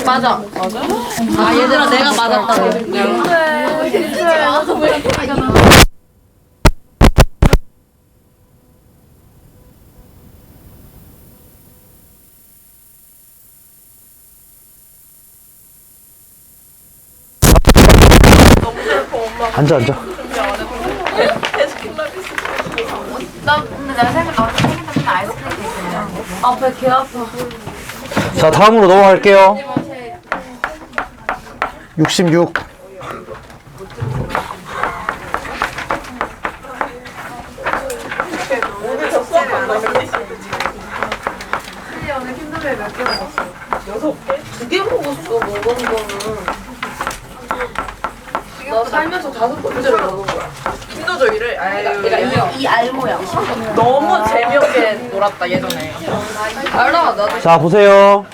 맞아. 아 얘들아 내가 맞았다. 앉아 앉아. 나 근데 내가 생각했던 아이스크림 있어요. 아배 개 아파. 자 다음으로 넘어갈게요. 66. 오늘 킨더벨 몇 개 먹었어? 6개? 2개 먹었어. 먹은 거는. 나 살면서 5번째로 먹은 거야. 킨더조이를 이 알모야. 너무 재미없게 놀았다 예전에. 알아 나도. 자 보세요.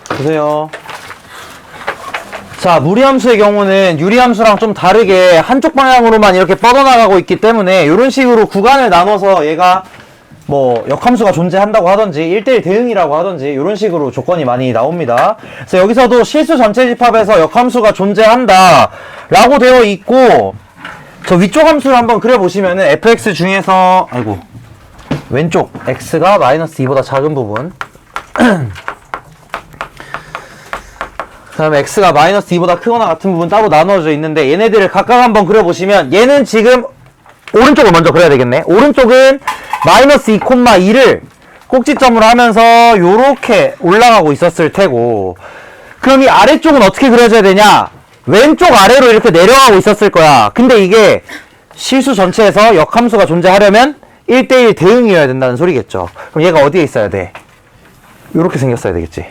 보세요. 자 무리함수의 경우는 유리함수랑 좀 다르게 한쪽 방향으로만 이렇게 뻗어나가고 있기 때문에 이런 식으로 구간을 나눠서 얘가 뭐 역함수가 존재한다고 하던지 1대1 대응이라고 하던지 이런 식으로 조건이 많이 나옵니다. 그래서 여기서도 실수 전체 집합에서 역함수가 존재한다 라고 되어 있고, 저 위쪽 함수를 한번 그려보시면은 fx 중에서 아이고 왼쪽 x가 마이너스 2보다 작은 부분 그 다음에 x가 마이너스 2보다 크거나 같은 부분 따로 나눠져 있는데, 얘네들을 각각 한번 그려보시면 얘는 지금 오른쪽을 먼저 그려야 되겠네. 오른쪽은 마이너스 2,2를 꼭지점으로 하면서 요렇게 올라가고 있었을 테고, 그럼 이 아래쪽은 어떻게 그려져야 되냐? 왼쪽 아래로 이렇게 내려가고 있었을 거야. 근데 이게 실수 전체에서 역함수가 존재하려면 1대1 대응이어야 된다는 소리겠죠. 그럼 얘가 어디에 있어야 돼? 요렇게 생겼어야 되겠지.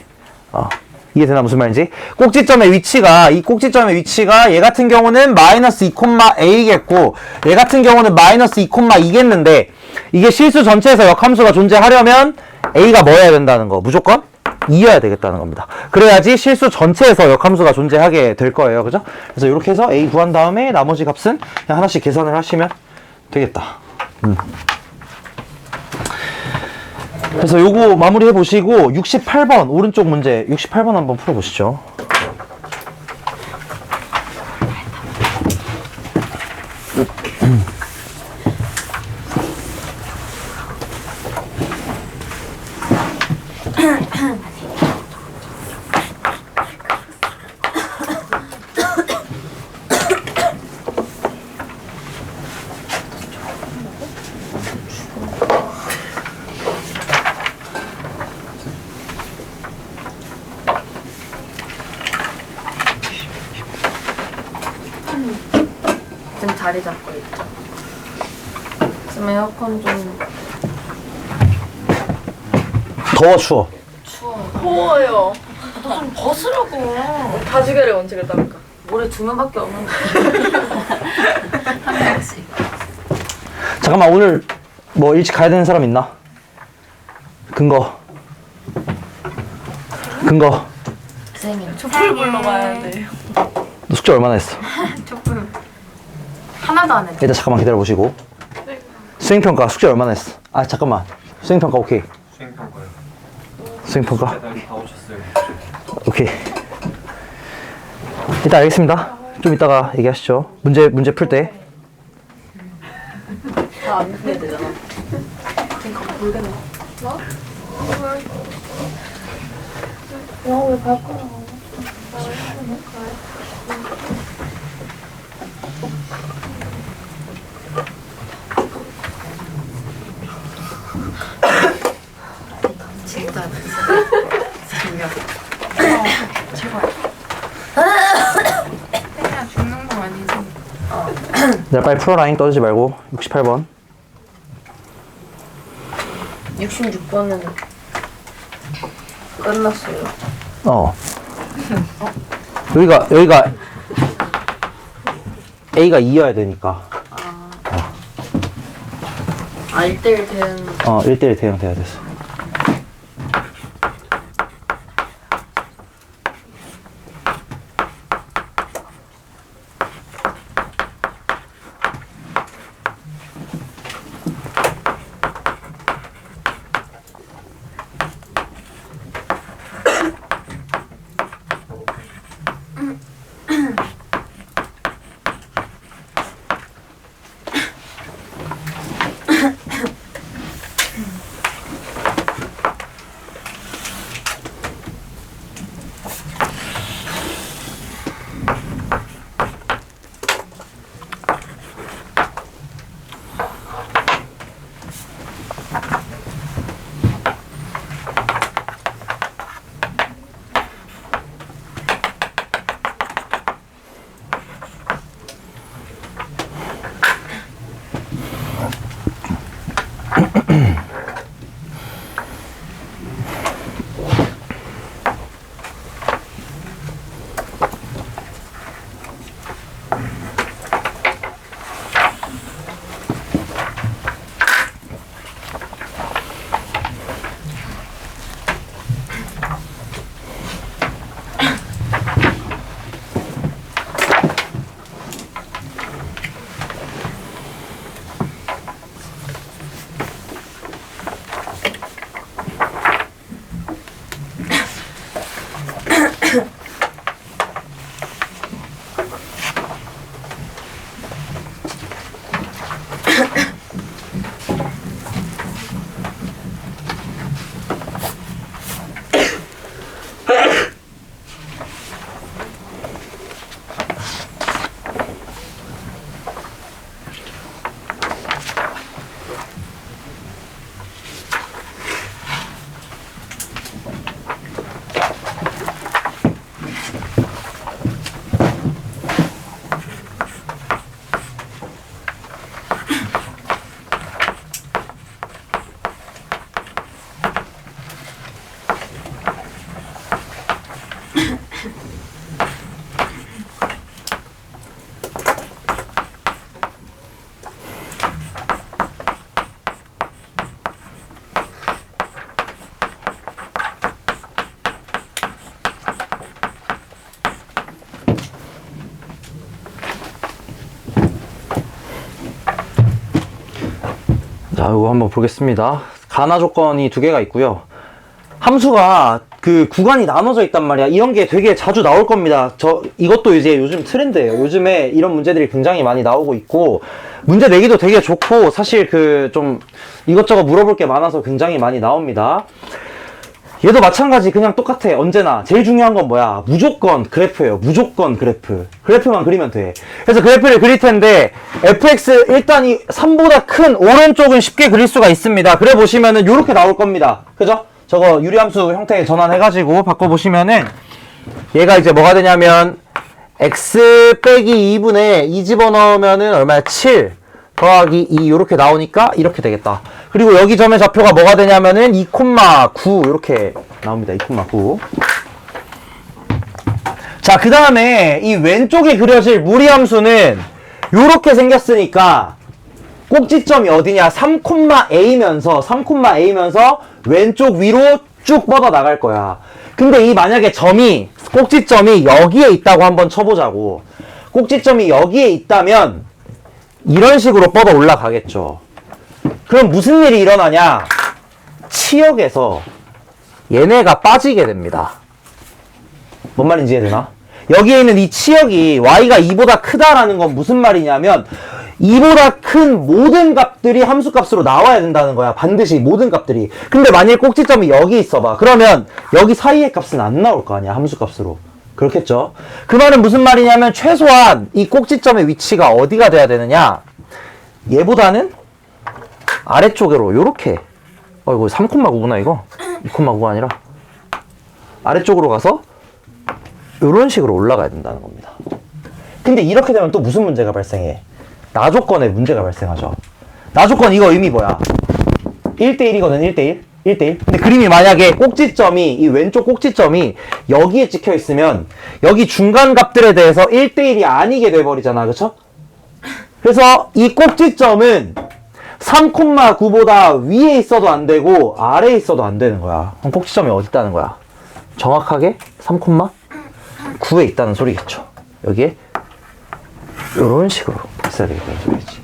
이해되나 무슨 말인지? 꼭지점의 위치가, 이 꼭지점의 위치가 얘 같은 경우는 마이너스 2,a겠고 얘 같은 경우는 마이너스 2,2겠는데, 이게 실수 전체에서 역함수가 존재하려면 a가 뭐여야 된다는 거? 무조건 2여야 되겠다는 겁니다. 그래야지 실수 전체에서 역함수가 존재하게 될 거예요. 그죠? 그래서 이렇게 해서 a 구한 다음에 나머지 값은 그냥 하나씩 계산을 하시면 되겠다. 그래서 요거 마무리해 보시고 68번 오른쪽 문제 68번 한번 풀어 보시죠. 지금 자리 잡고 있죠. 지금 에어컨 좀 더워 추워? 더워요. 너 좀 벗으라고. 다시계를 언제 그랬답니까? 올해 2명밖에 없는데. 한 명씩. 잠깐만, 오늘 뭐 일찍 가야 되는 사람 있나? 근거 선생님 촛불 불러 가야 돼요. 너 숙제 얼마나 했어? 촛불 하나도 안 했어. 일단 잠깐만 기다려 보시고. 수행평가 숙제 얼마나 했어? 아 잠깐만, 수행평가 오케이. 수행평가 다 오셨어요. 오케이. 일단 알겠습니다. 좀 이따가 얘기하시죠. 문제 풀 때. 다안 해야 되잖아. 그러니까 모르겠네. 왜 발가락 진짜 생각. 그냥 죽는 거 아니지? 내가 빨리 풀어라잉. 떠들지 말고. 68번 66번은 끝났어요. 여기가 A가 2여야 되니까. 1대1 대응. 1대1 대응 돼야 됐어. 자, 이거 한번 보겠습니다. 가나 조건이 두 개가 있고요. 함수가 그 구간이 나눠져 있단 말이야. 이런 게 되게 자주 나올 겁니다. 이것도 이제 요즘 트렌드예요. 요즘에 이런 문제들이 굉장히 많이 나오고 있고, 문제 내기도 되게 좋고, 사실 그 좀 이것저것 물어볼 게 많아서 굉장히 많이 나옵니다. 얘도 마찬가지. 그냥 똑같아. 언제나 제일 중요한 건 뭐야? 무조건 그래프예요. 무조건 그래프. 그래프만 그리면 돼. 그래서 그래프를 그릴 텐데 fx 일단 이 3보다 큰 오른쪽은 쉽게 그릴 수가 있습니다. 그래 보시면은 요렇게 나올 겁니다. 그죠? 저거 유리함수 형태에 전환해가지고 바꿔보시면은 얘가 이제 뭐가 되냐면 x 빼기 2분의 2 집어넣으면은 얼마야? 7 더하기 2 요렇게 나오니까 이렇게 되겠다. 그리고 여기 점의 좌표가 뭐가 되냐면은 2,9 이렇게 나옵니다. 2,9. 자, 그 다음에 이 왼쪽에 그려질 무리함수는 요렇게 생겼으니까 꼭지점이 어디냐? 3,A면서 왼쪽 위로 쭉 뻗어 나갈 거야. 근데 이 만약에 꼭지점이 여기에 있다고 한번 쳐보자고. 꼭지점이 여기에 있다면 이런 식으로 뻗어 올라가겠죠. 그럼 무슨 일이 일어나냐? 치역에서 얘네가 빠지게 됩니다. 뭔 말인지 이해되나? 여기에 있는 이 치역이 y가 2보다 크다라는 건 무슨 말이냐면 2보다 큰 모든 값들이 함수값으로 나와야 된다는 거야. 반드시 모든 값들이. 근데 만일 꼭지점이 여기 있어봐. 그러면 여기 사이의 값은 안 나올 거 아니야. 함수값으로. 그렇겠죠? 그 말은 무슨 말이냐면 최소한 이 꼭지점의 위치가 어디가 돼야 되느냐? 얘보다는 아래쪽으로 요렇게 이거 3,9구나 이거 2,9가 아니라 아래쪽으로 가서 요런 식으로 올라가야 된다는 겁니다. 근데 이렇게 되면 또 무슨 문제가 발생해? 나조건에 문제가 발생하죠. 나조건 이거 의미 뭐야? 1대1이거든. 1대1. 1대1. 근데 그림이 만약에 이 왼쪽 꼭지점이 여기에 찍혀 있으면 여기 중간 값들에 대해서 1대1이 아니게 돼버리잖아. 그쵸? 그래서 이 꼭지점은 3,9보다 위에 있어도 안 되고 아래에 있어도 안 되는 거야. 그럼 꼭지점이 어디 있다는 거야? 정확하게 3,9에 있다는 소리겠죠. 여기에 이런 식으로 있어야 되겠다는 소리지.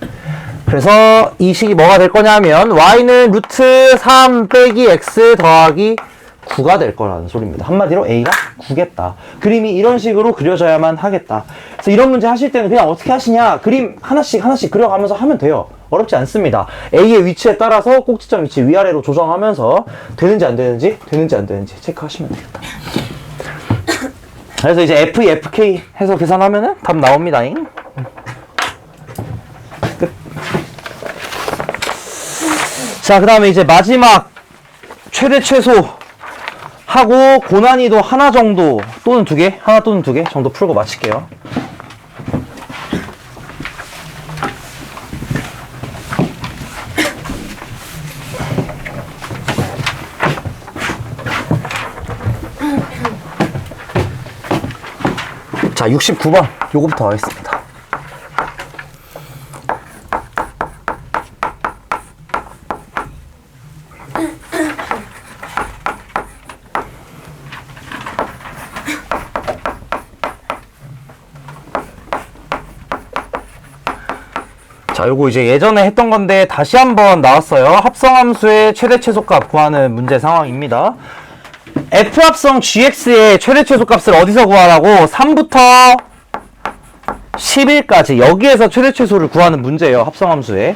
그래서 이 식이 뭐가 될 거냐면 y는 루트 3 빼기 x 더하기 9가 될 거라는 소리입니다. 한마디로 a가 9겠다. 그림이 이런 식으로 그려져야만 하겠다. 그래서 이런 문제 하실 때는 그냥 어떻게 하시냐? 그림 하나씩 그려가면서 하면 돼요. 어렵지 않습니다. a의 위치에 따라서 꼭지점 위치 위아래로 조정하면서 되는지 안 되는지 체크하시면 되겠다. 그래서 이제 f, fk 해서 계산하면은 답 나옵니다잉. 끝. 자, 그 다음에 이제 마지막 최대 최소 하고 고난이도 하나 정도 또는 두 개, 하나 또는 두 개 정도 풀고 마칠게요. 자, 69번 요거부터 하겠습니다. 자, 요거 이제 예전에 했던 건데 다시 한번 나왔어요. 합성함수의 최대 최소값 구하는 문제 상황입니다. F합성 gx의 최대 최소값을 어디서 구하라고? 3부터 11까지 여기에서 최대 최소를 구하는 문제예요. 합성함수에.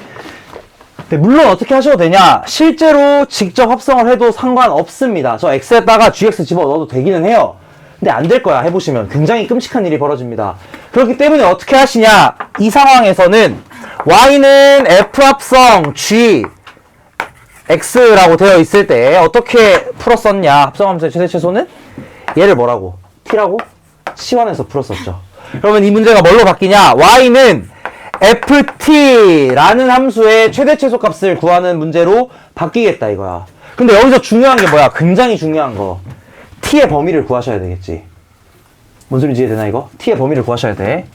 근데 물론 어떻게 하셔도 되냐? 실제로 직접 합성을 해도 상관없습니다. 저 x에다가 gx 집어넣어도 되기는 해요. 근데 안 될 거야. 해보시면 굉장히 끔찍한 일이 벌어집니다. 그렇기 때문에 어떻게 하시냐? 이 상황에서는 y는 f합성 g x라고 되어 있을 때 어떻게 풀었었냐? 합성함수의 최대 최소는 얘를 뭐라고? t라고 치환해서 풀었었죠. 그러면 이 문제가 뭘로 바뀌냐? y는 ft라는 함수의 최대 최소 값을 구하는 문제로 바뀌겠다 이거야. 근데 여기서 중요한 게 뭐야? 굉장히 중요한 거. t의 범위를 구하셔야 되겠지. 뭔 소리인지 이해되나 이거? t의 범위를 구하셔야 돼.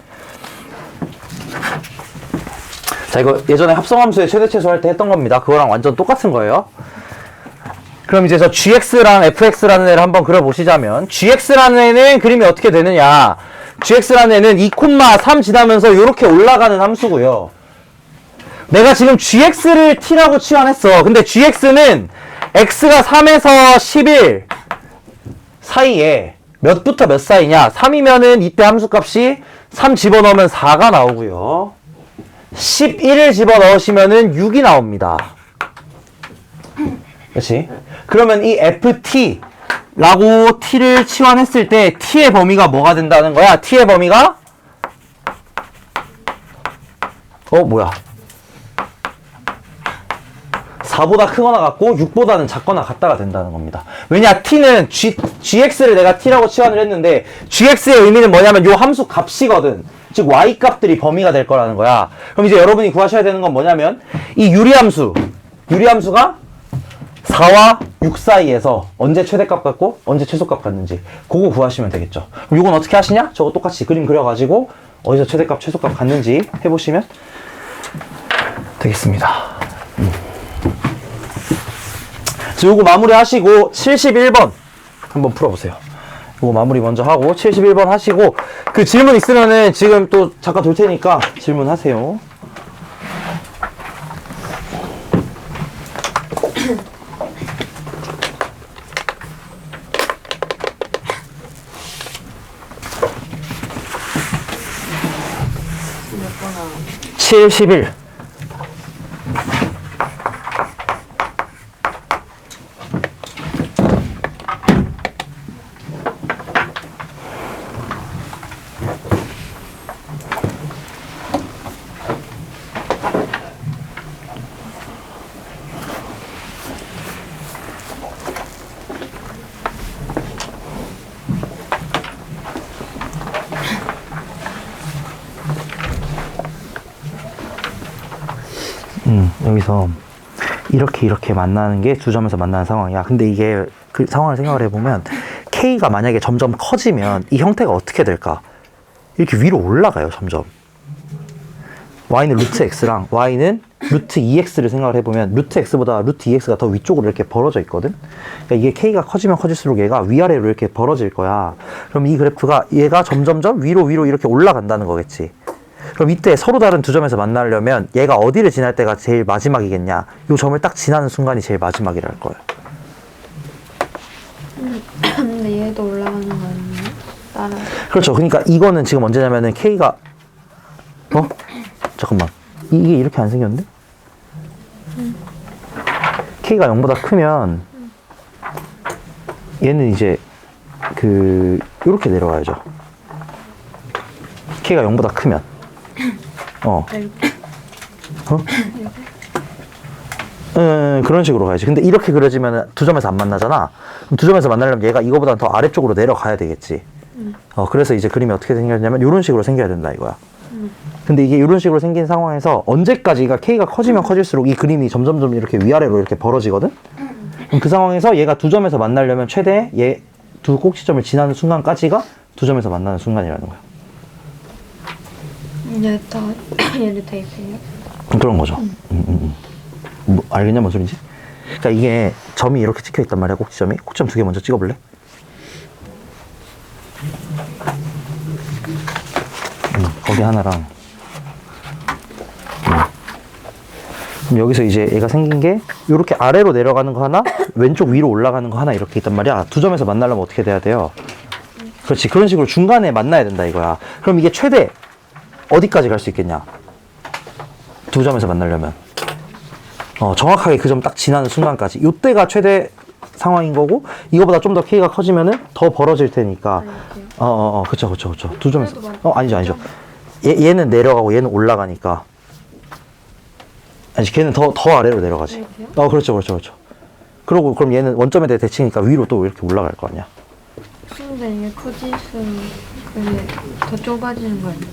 자, 이거 예전에 합성함수의 최대 최소 할 때 했던 겁니다. 그거랑 완전 똑같은 거예요. 그럼 이제 저 gx랑 fx라는 애를 한번 그려보시자면 gx라는 애는 그림이 어떻게 되느냐? gx라는 애는 2,3 지나면서 이렇게 올라가는 함수고요. 내가 지금 gx를 t라고 치환했어. 근데 gx는 x가 3에서 11 사이에 몇부터 몇 사이냐? 3이면은 이때 함수값이 3 집어넣으면 4가 나오고요. 11을 집어넣으시면은 6이 나옵니다. 그렇지? 그러면 이 ft 라고 t를 치환했을 때 t의 범위가 뭐가 된다는 거야? t의 범위가 뭐야? 4보다 크거나 같고 6보다는 작거나 같다가 된다는 겁니다. 왜냐? t는 gx를 내가 t라고 치환을 했는데 gx의 의미는 뭐냐면 요 함수 값이거든. 즉 y 값들이 범위가 될 거라는 거야. 그럼 이제 여러분이 구하셔야 되는 건 뭐냐면 이 유리함수가 4와 6 사이에서 언제 최대값 같고 언제 최소값 같는지 그거 구하시면 되겠죠. 그럼 이건 어떻게 하시냐? 저거 똑같이 그림 그려가지고 어디서 최대값 최소값 같는지 해보시면 되겠습니다. 그래서 요거 마무리 하시고 71번 한번 풀어보세요. 요거 마무리 먼저 하고 71번 하시고 그 질문 있으면은 지금 또 잠깐 돌 테니까 질문하세요. 몇 번아? 71. 여기서 이렇게 만나는 게 두 점에서 만나는 상황이야. 근데 이게 그 상황을 생각을 해보면 K가 만약에 점점 커지면 이 형태가 어떻게 될까? 이렇게 위로 올라가요, 점점. Y는 루트 X랑 Y는 루트 2X를 생각을 해보면 루트 X보다 루트 2X가 더 위쪽으로 이렇게 벌어져 있거든? 그러니까 이게 K가 커지면 커질수록 얘가 위아래로 이렇게 벌어질 거야. 그럼 이 그래프가 얘가 점점점 위로 이렇게 올라간다는 거겠지. 그럼 이때 서로 다른 두 점에서 만나려면 얘가 어디를 지날 때가 제일 마지막이겠냐? 이 점을 딱 지나는 순간이 제일 마지막이랄 거예요. 근데 얘도 올라가는 거 아니에요? 따라. 그렇죠. 그러니까 이거는 지금 언제냐면은 K가 잠깐만. 이게 이렇게 안 생겼는데? K가 0보다 크면 얘는 이제 요렇게 내려와야죠. K가 0보다 크면 그런 식으로 가야지. 근데 이렇게 그려지면 두 점에서 안 만나잖아. 그럼 두 점에서 만나려면 얘가 이거보다 더 아래쪽으로 내려가야 되겠지. 그래서 이제 그림이 어떻게 생겼냐면 이런 식으로 생겨야 된다 이거야. 근데 이게 이런 식으로 생긴 상황에서 언제까지가 K가 커지면 커질수록 이 그림이 점점점 이렇게 위아래로 이렇게 벌어지거든? 그럼 그 상황에서 얘가 두 점에서 만나려면 최대 얘 두 꼭지점을 지나는 순간까지가 두 점에서 만나는 순간이라는 거야. 얘를 대입해요? 그런 거죠. 뭐, 알겠냐, 뭔 소린지? 그러니까 이게 점이 이렇게 찍혀 있단 말이야, 꼭지점이. 꼭지점 두 개 먼저 찍어볼래? 거기 하나랑. 그럼 여기서 이제 얘가 생긴 게 이렇게 아래로 내려가는 거 하나, 왼쪽 위로 올라가는 거 하나 이렇게 있단 말이야. 두 점에서 만나려면 어떻게 돼야 돼요? 그렇지. 그런 식으로 중간에 만나야 된다 이거야. 그럼 이게 최대 어디까지 갈 수 있겠냐? 두 점에서 만나려면 정확하게 그 점 딱 지나는 순간까지 요때가 최대 상황인 거고 이거보다 좀 더 K가 커지면은 더 벌어질 테니까 그쵸 두 점에서 아니죠 얘는 내려가고 얘는 올라가니까 아니 걔는 더 아래로 내려가지. 그렇죠. 그러고 그럼 얘는 원점에 대해 대칭이니까 위로 또 이렇게 올라갈 거 아니야. 근데 이게 커질수록 그게 더 좁아지는 거 아니에요?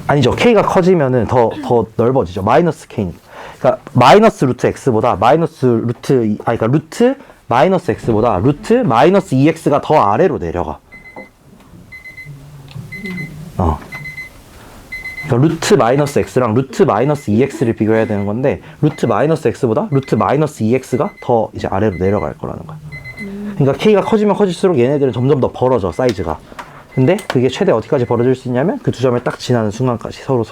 아니죠. K가 커지면은 더 넓어지죠. 마이너스 K니까. 그러니까 마이너스 루트 X보다 그러니까 루트 마이너스 X보다 루트 마이너스 2X가 더 아래로 내려가. 그러니까 루트 마이너스 X랑 루트 마이너스 2X를 비교해야 되는 건데 루트 마이너스 X보다 루트 마이너스 2X가 더 이제 아래로 내려갈 거라는 거야. 그러니까 K가 커지면 커질수록 얘네들은 점점 더 벌어져, 사이즈가. 근데 그게 최대 어디까지 벌어질 수 있냐면 그 두 점을 딱 지나는 순간까지 서로.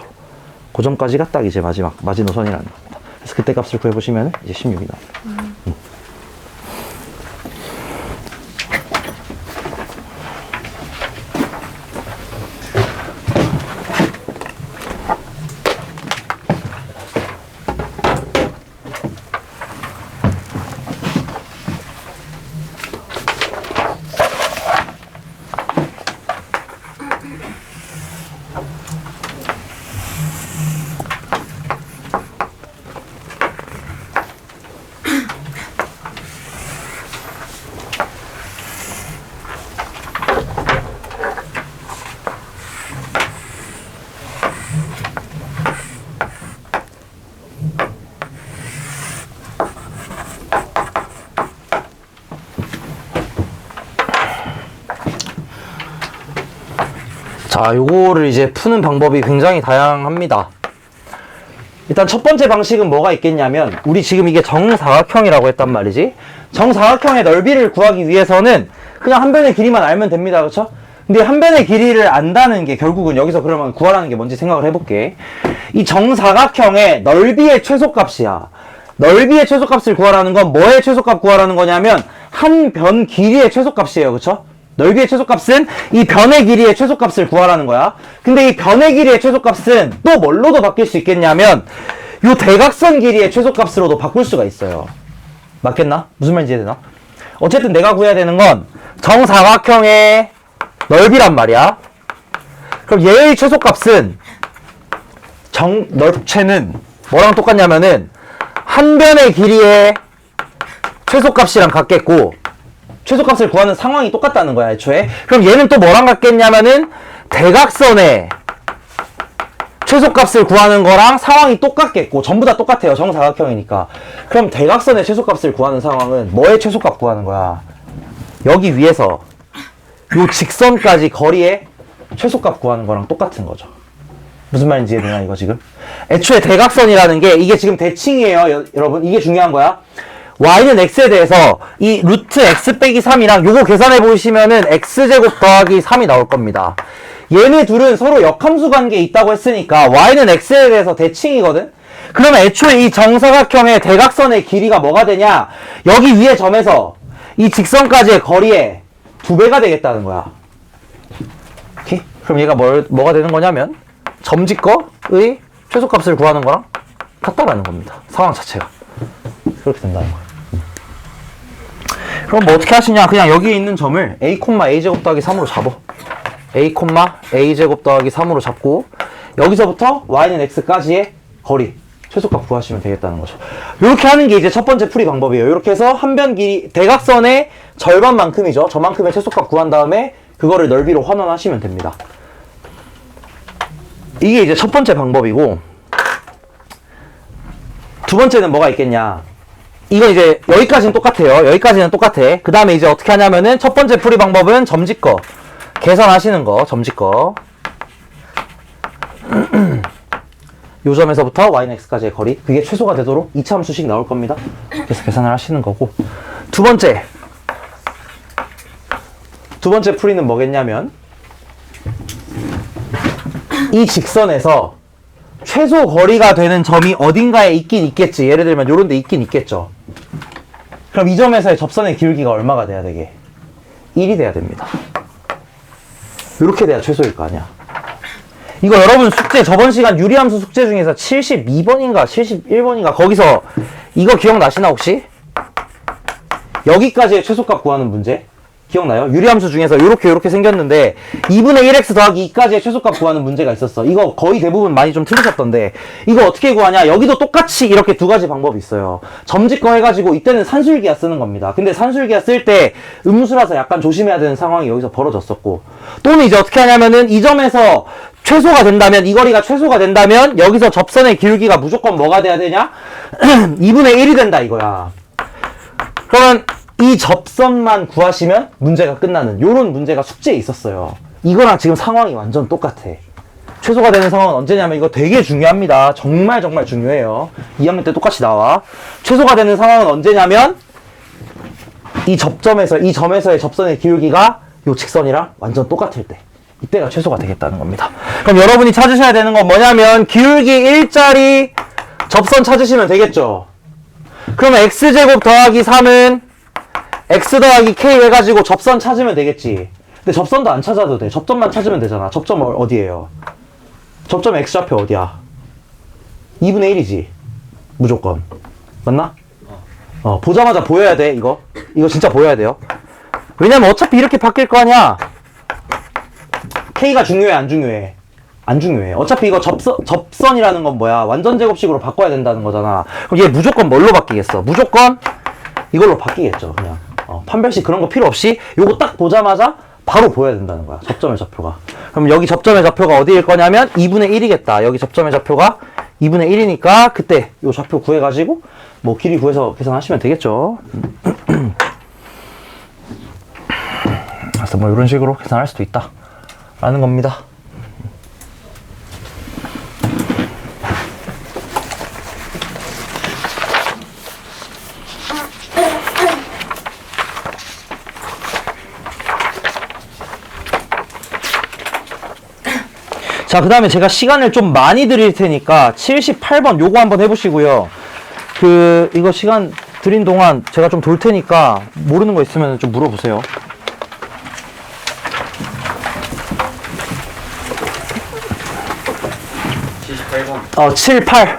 그 점까지가 딱 이제 마지노선이라는 겁니다. 그래서 그때 값을 구해보시면 이제 16이 나옵니다. 자, 요거를 이제 푸는 방법이 굉장히 다양합니다. 일단 첫 번째 방식은 뭐가 있겠냐면, 우리 지금 이게 정사각형이라고 했단 말이지. 정사각형의 넓이를 구하기 위해서는 그냥 한 변의 길이만 알면 됩니다. 그쵸? 근데 한 변의 길이를 안다는 게 결국은 여기서 그러면 구하라는 게 뭔지 생각을 해볼게. 이 정사각형의 넓이의 최소값이야. 넓이의 최소값을 구하라는 건 뭐의 최소값 구하라는 거냐면 한 변 길이의 최소값이에요. 그쵸? 넓이의 최소값은 이 변의 길이의 최소값을 구하라는 거야. 근데 이 변의 길이의 최소값은 또 뭘로도 바뀔 수 있겠냐면 요 대각선 길이의 최소값으로도 바꿀 수가 있어요. 맞겠나? 무슨 말인지 이해되나? 어쨌든 내가 구해야 되는 건 정사각형의 넓이란 말이야. 그럼 얘의 최소값은 넓체는 뭐랑 똑같냐면은 한 변의 길이의 최소값이랑 같겠고, 최소값을 구하는 상황이 똑같다는 거야, 애초에. 그럼 얘는 또 뭐랑 같겠냐면은 대각선의 최소값을 구하는 거랑 상황이 똑같겠고, 전부 다 똑같아요, 정사각형이니까. 그럼 대각선의 최소값을 구하는 상황은 뭐의 최소값 구하는 거야? 여기 위에서 요 직선까지 거리의 최소값 구하는 거랑 똑같은 거죠. 무슨 말인지 이해되나, 이거 지금? 애초에 대각선이라는 게 이게 지금 대칭이에요, 여러분. 이게 중요한 거야. y는 x에 대해서 이 루트 x 빼기 3이랑 요거 계산해 보시면은 x제곱 더하기 3이 나올 겁니다. 얘네 둘은 서로 역함수 관계에 있다고 했으니까 y는 x에 대해서 대칭이거든? 그러면 애초에 이 정사각형의 대각선의 길이가 뭐가 되냐? 여기 위에 점에서 이 직선까지의 거리의 2배가 되겠다는 거야. 오케이? 그럼 얘가 뭐가 되는 거냐면 점지거의 최소값을 구하는 거랑 같다라는 겁니다. 상황 자체가. 그렇게 된다는 거야. 그럼 뭐 어떻게 하시냐? 그냥 여기에 있는 점을 a, a제곱 더하기 3으로 잡어. a, a제곱 더하기 3으로 잡고 여기서부터 y는 x까지의 거리 최소값 구하시면 되겠다는 거죠. 이렇게 하는 게 이제 첫 번째 풀이 방법이에요. 이렇게 해서 한 변 길이 대각선의 절반만큼이죠. 저만큼의 최소값 구한 다음에 그거를 넓이로 환원하시면 됩니다. 이게 이제 첫 번째 방법이고, 두 번째는 뭐가 있겠냐? 이건 이제 여기까지는 똑같아요. 여기까지는 똑같아. 그 다음에 이제 어떻게 하냐면은 첫 번째 풀이 방법은 점지거 계산하시는 거. 점지거 요 점에서부터 y는 x까지의 거리, 그게 최소가 되도록 2차 함수씩 나올 겁니다. 그래서 계산을 하시는 거고, 두 번째 풀이는 뭐겠냐면 이 직선에서 최소 거리가 되는 점이 어딘가에 있긴 있겠지. 예를 들면 요런 데 있긴 있겠죠. 그럼 이 점에서의 접선의 기울기가 얼마가 돼야 되게? 1이 돼야 됩니다. 요렇게 돼야 최소일 거 아니야. 이거 여러분 숙제, 저번 시간 유리함수 숙제 중에서 72번인가 71번인가 거기서 이거 기억나시나 혹시? 여기까지의 최소값 구하는 문제 기억나요? 유리함수 중에서 요렇게 생겼는데 2분의 1x 더하기 2까지의 최소값 구하는 문제가 있었어. 이거 거의 대부분 많이 좀 틀리셨던데, 이거 어떻게 구하냐? 여기도 똑같이 이렇게 두 가지 방법이 있어요. 점지거 해가지고 이때는 산술기하 쓰는 겁니다. 근데 산술기하 쓸 때 음수라서 약간 조심해야 되는 상황이 여기서 벌어졌었고, 또는 이제 어떻게 하냐면은 이 점에서 최소가 된다면, 이 거리가 최소가 된다면 여기서 접선의 기울기가 무조건 뭐가 돼야 되냐? 2분의 1이 된다 이거야. 그러면 이 접선만 구하시면 문제가 끝나는 요런 문제가 숙제에 있었어요. 이거랑 지금 상황이 완전 똑같아. 최소가 되는 상황은 언제냐면, 이거 되게 중요합니다. 정말 중요해요. 2학년 때 똑같이 나와. 최소가 되는 상황은 언제냐면 이 점에서의 접선의 기울기가 요 직선이랑 완전 똑같을 때, 이때가 최소가 되겠다는 겁니다. 그럼 여러분이 찾으셔야 되는 건 뭐냐면 기울기 1짜리 접선 찾으시면 되겠죠. 그러면 x제곱 더하기 3은 x 더하기 k 해가지고 접선 찾으면 되겠지. 근데 접선도 안 찾아도 돼. 접점만 찾으면 되잖아. 접점 어디에요? 접점 x좌표 어디야? 2분의 1이지. 무조건. 맞나? 보자마자 보여야 돼, 이거. 이거 진짜 보여야 돼요. 왜냐면 어차피 이렇게 바뀔 거 아니야. k가 중요해, 안 중요해? 안 중요해. 어차피 이거 접선이라는 건 뭐야? 완전 제곱식으로 바꿔야 된다는 거잖아. 그럼 얘 무조건 뭘로 바뀌겠어? 무조건 이걸로 바뀌겠죠, 그냥. 판별식 그런 거 필요 없이 요거 딱 보자마자 바로 보여야 된다는 거야, 접점의 좌표가. 그럼 여기 접점의 좌표가 어디일 거냐면 2분의 1이겠다. 여기 접점의 좌표가 2분의 1이니까 그때 요 좌표 구해가지고 뭐 길이 구해서 계산하시면 되겠죠. 그래서 뭐 이런 식으로 계산할 수도 있다 라는 겁니다. 자, 그 다음에 제가 시간을 좀 많이 드릴 테니까 78번 요거 한번 해보시고요. 이거 시간 드린 동안 제가 좀 돌 테니까 모르는 거 있으면 좀 물어보세요. 78번. 7, 8.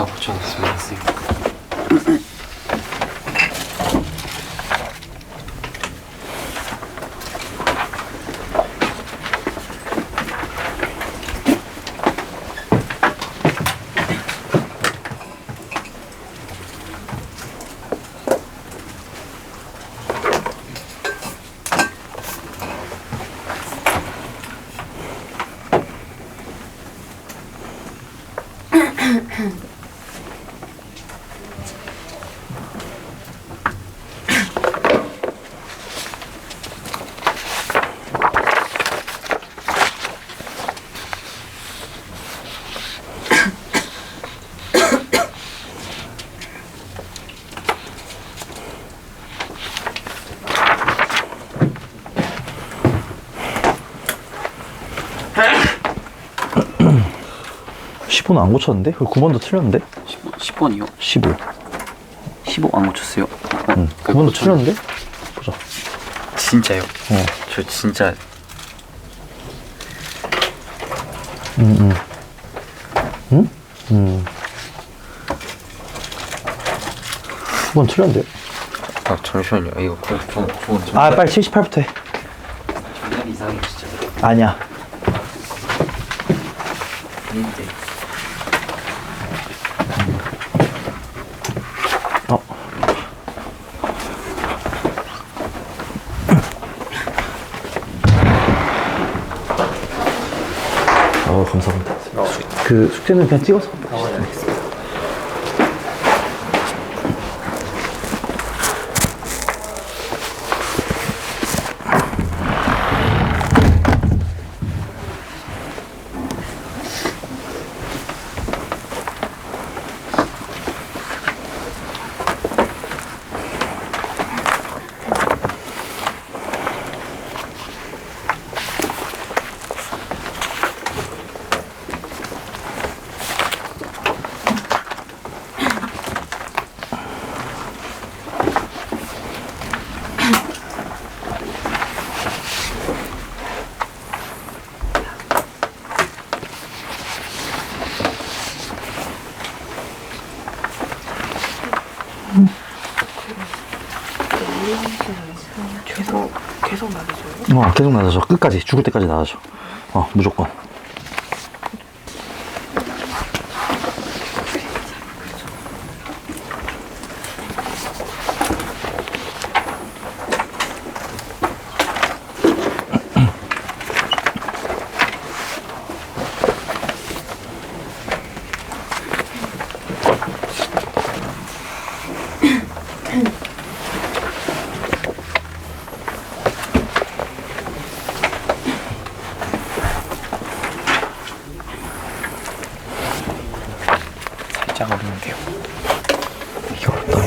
다 붙여놨습니다, 선생님. 는 안 고쳤는데? 9번도 틀렸는데? 10번이요? 15. 15 안 고쳤어요? 9번도 틀렸는데? 보자. 진짜요? 저 진짜. 응? 9번 틀렸는데? 아, 잠시만요. 이거 좀 아, 빨리 78부터 해. 정말 이상해, 진짜. 아니야. 아닌데. 감사합니다. 숙제는 그냥 찍어서. 계속 나눠줘. 끝까지. 죽을 때까지 나눠줘. 무조건.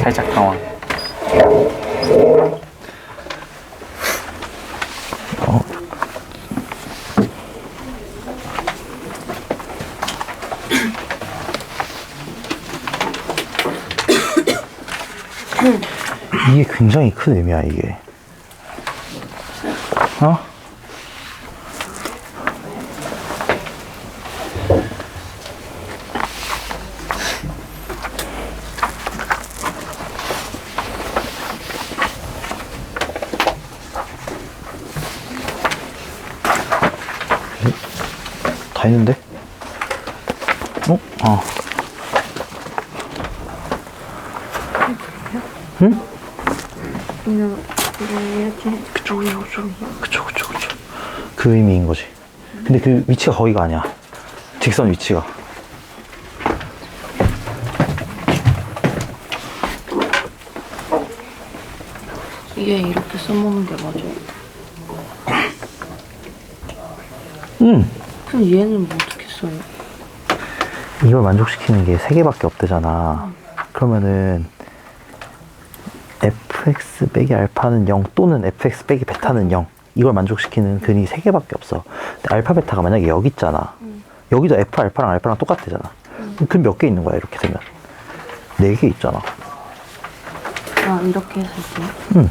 살짝 당황. 이게 굉장히 큰 의미야, 이게. 어? 다 있는데? 어? 아. 응? 이거 이렇게 그쵸. 그 의미인 거지. 근데 그 위치가 거기가 아니야. 직선 위치가. 이게 이렇게 써먹는 게 맞아. 응. 그럼 얘는 뭐 어떻게 써요? 이걸 만족시키는 게 3개밖에 없대잖아. 그러면은 fx 빼기 알파는 0 또는 fx 빼기 베타는 0 이걸 만족시키는 근이 3개밖에 없어. 근데 알파 베타가 만약에 여기 있잖아. 여기도 f 알파랑 알파랑 똑같대잖아. 그럼 근 몇 개 있는 거야 이렇게 되면? 4개 있잖아. 아, 이렇게 했을 때? 응.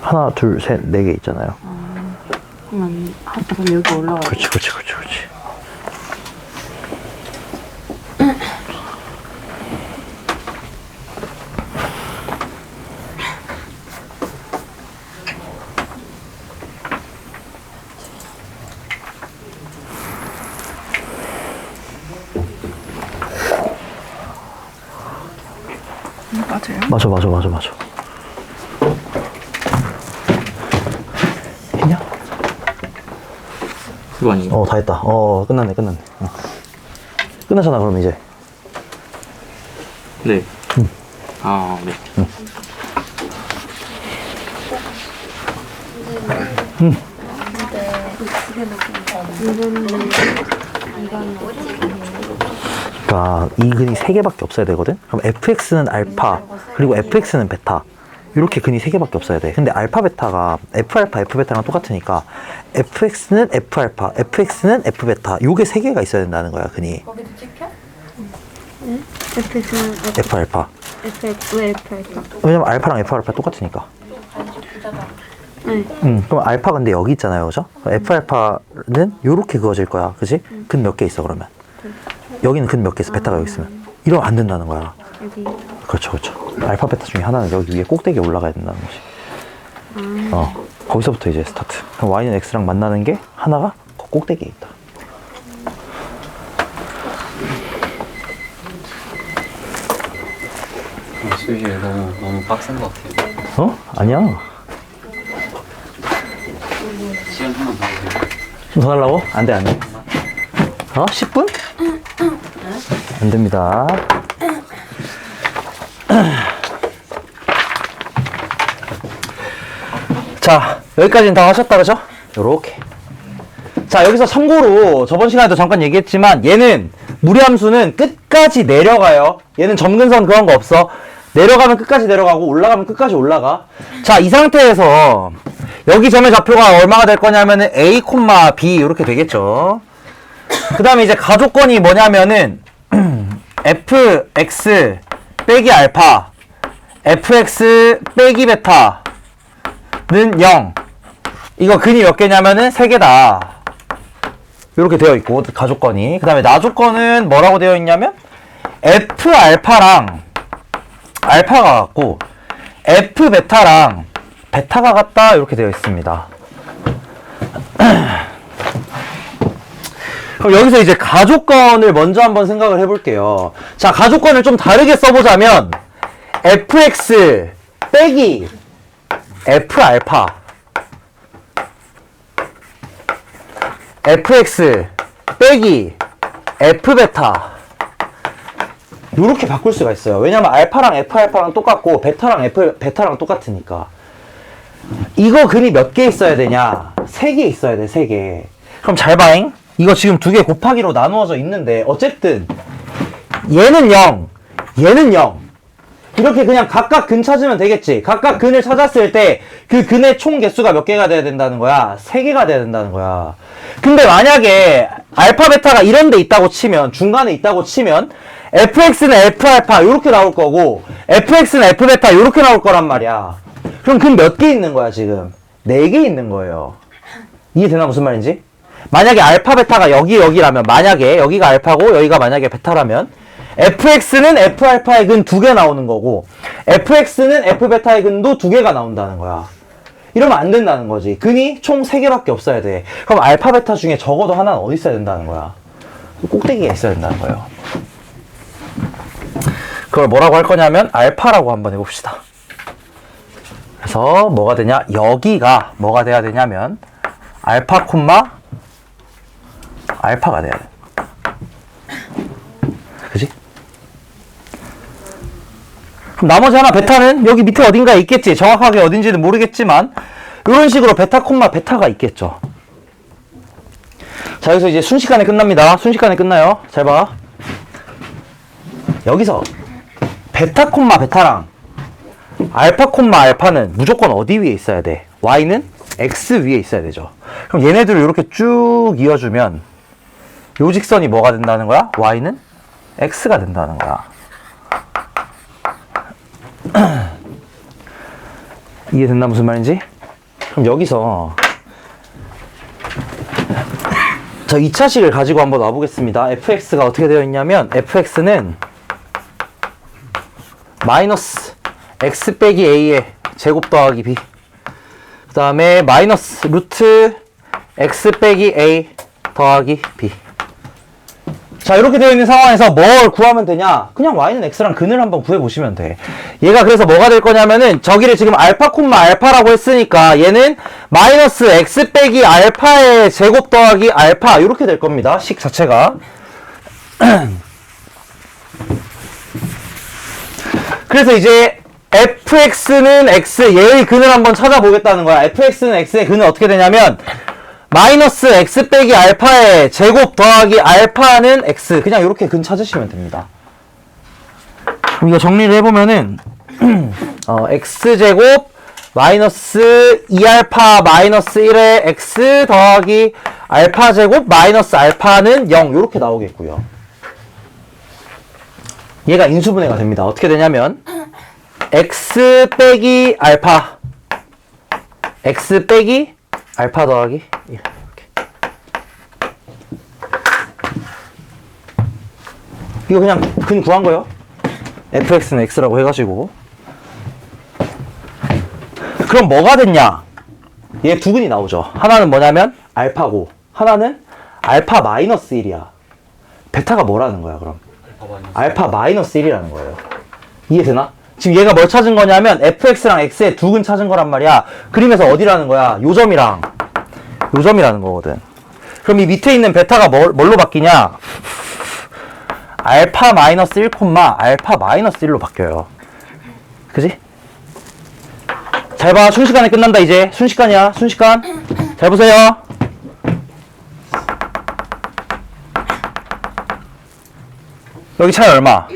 하나 둘 셋 4개 있잖아요. 그러면 그럼 여기 올라가요. 그렇지. 맞아요? 맞아. 했냐? 그거 아니에요? 다 했다. 끝났네. 응. 끝났잖아, 그럼 이제. 네. 아, 네. 그러니까 이 근이 3개밖에 없어야 되거든? 그럼 fx는 알파, 그리고 fx는 베타. 이렇게 근이 3개밖에 없어야 돼. 근데 알파 베타가 f알파, f베타랑 똑같으니까 fx는 f알파, fx는 f베타. 요게 3개가 있어야 된다는 거야, 근이. 거기도 찍혀? fx는 f알파. fx, 왜 fx일까? 왜냐면 알파랑 f알파 똑같으니까. 네. 그럼 알파 근데 여기 있잖아요, 그죠? f알파는 요렇게 그어질 거야, 그지? 근 몇 개 있어, 그러면? 여기는 근 몇 개 있어, 베타가 여기 있으면. 이러면 안 된다는 거야. 여기. 그렇죠. 알파, 베타 중에 하나는 여기 위에 꼭대기에 올라가야 된다는 거지. 거기서부터 이제 스타트. 그럼 y는 x랑 만나는 게 하나가 그 꼭대기에 있다. 수희 너무 빡센 것 같아요. 아니야. 시간 한번 더 주세요. 좀 더 달라고? 안 돼. 10분? 안 됩니다. 자, 여기까지는 다 하셨다, 그죠? 요렇게. 자, 여기서 참고로 저번 시간에도 잠깐 얘기했지만 얘는 무리함수는 끝까지 내려가요. 얘는 점근선 그런 거 없어. 내려가면 끝까지 내려가고 올라가면 끝까지 올라가. 자, 이 상태에서 여기 점의 좌표가 얼마가 될 거냐면은 a, b 이렇게 되겠죠. 그 다음에 이제 가조건이 뭐냐면은 fx 빼기 알파, fx 빼기 베타는 0. 이거 근이 몇 개냐면은 3개다. 이렇게 되어 있고, 가조건이. 그 다음에 나조건은 뭐라고 되어 있냐면 f 알파랑 알파가 같고 f 베타랑 베타가 같다. 이렇게 되어 있습니다. 그럼 여기서 이제 가조건을 먼저 한번 생각을 해볼게요. 자, 가조건을 좀 다르게 써보자면 fx 빼기 f 알파, fx 빼기 f 베타 요렇게 바꿀 수가 있어요. 왜냐면 알파랑 f 알파랑 똑같고 베타랑 f 베타랑 똑같으니까. 이거 근이 몇 개 있어야 되냐? 3개 있어야 돼, 3개. 그럼 잘 봐잉. 이거 지금 2개 곱하기로 나누어져 있는데 어쨌든 얘는 0, 얘는 0. 이렇게 그냥 각각 근 찾으면 되겠지. 각각 근을 찾았을 때 그 근의 총 개수가 몇 개가 돼야 된다는 거야? 3개가 돼야 된다는 거야. 근데 만약에 알파 베타가 이런 데 있다고 치면, 중간에 있다고 치면 fx는 f알파 요렇게 나올 거고 fx는 f베타 요렇게 나올 거란 말이야. 그럼 근 몇 개 있는 거야 지금? 4개 있는 거예요. 이해되나 무슨 말인지? 만약에 알파 베타가 여기라면, 만약에 여기가 알파고 여기가 만약에 베타라면 fx는 f알파의 근 2개 나오는 거고 fx는 f베타의 근도 2개가 나온다는 거야. 이러면 안 된다는 거지. 근이 총 3개밖에 없어야 돼. 그럼 알파 베타 중에 적어도 하나는 어디 있어야 된다는 거야? 꼭대기에 있어야 된다는 거예요. 그걸 뭐라고 할 거냐면 알파라고 한번 해봅시다. 그래서 뭐가 되냐? 여기가 뭐가 돼야 되냐면 알파 콤마 알파가 돼야 돼. 그지? 그럼 나머지 하나 베타는 여기 밑에 어딘가에 있겠지. 정확하게 어딘지는 모르겠지만 이런 식으로 베타 콤마 베타가 있겠죠. 자, 여기서 이제 순식간에 끝납니다. 순식간에 끝나요. 잘 봐. 여기서 베타 콤마 베타랑 알파 콤마 알파는 무조건 어디 위에 있어야 돼? y는 x 위에 있어야 되죠. 그럼 얘네들을 이렇게 쭉 이어주면 요 직선이 뭐가 된다는 거야? y는 x가 된다는 거야. 이해됐나 무슨 말인지? 그럼 여기서 저 2차식을 가지고 한번 놔보겠습니다. fx가 어떻게 되어 있냐면 fx는 마이너스 x 빼기 a의 제곱 더하기 b, 그 다음에 마이너스 루트 x 빼기 a 더하기 b. 자, 이렇게 되어 있는 상황에서 뭘 구하면 되냐? 그냥 y는 x랑 근을 한번 구해보시면 돼. 얘가 그래서 뭐가 될 거냐면은 저기를 지금 알파 콤마 알파라고 했으니까 얘는 마이너스 x 빼기 알파의 제곱 더하기 알파 이렇게 될 겁니다. 식 자체가. 그래서 이제 fx는 x, 얘의 근을 한번 찾아보겠다는 거야. fx는 x의 근은 어떻게 되냐면 마이너스 x 빼기 알파의 제곱 더하기 알파는 x. 그냥 이렇게 근 찾으시면 됩니다. 그럼 이거 정리를 해보면은 x제곱 마이너스 2알파 마이너스 1의 x 더하기 알파제곱 마이너스 알파는 0 이렇게 나오겠고요. 얘가 인수분해가 됩니다. 어떻게 되냐면 x 빼기 알파 x 빼기 알파 더하기 1 이렇게. 이거 그냥 근 구한 거예요. fx는 x라고 해가지고. 그럼 뭐가 됐냐? 얘 두 근이 나오죠. 하나는 뭐냐면 알파고 하나는 알파 마이너스 1이야. 베타가 뭐라는 거야 그럼? 알파 마이너스 1이라는 거예요. 이해되나? 지금 얘가 뭘 찾은 거냐면 fx랑 x의 두 근 찾은 거란 말이야. 그림에서 어디라는 거야? 요점이랑 요점이라는 거거든. 그럼 이 밑에 있는 베타가 뭘로 바뀌냐? 알파 마이너스 1 콤마 알파 마이너스 1로 바뀌어요. 그지? 잘 봐. 순식간에 끝난다 이제. 순식간이야. 순식간. 잘 보세요. 여기 차이 얼마?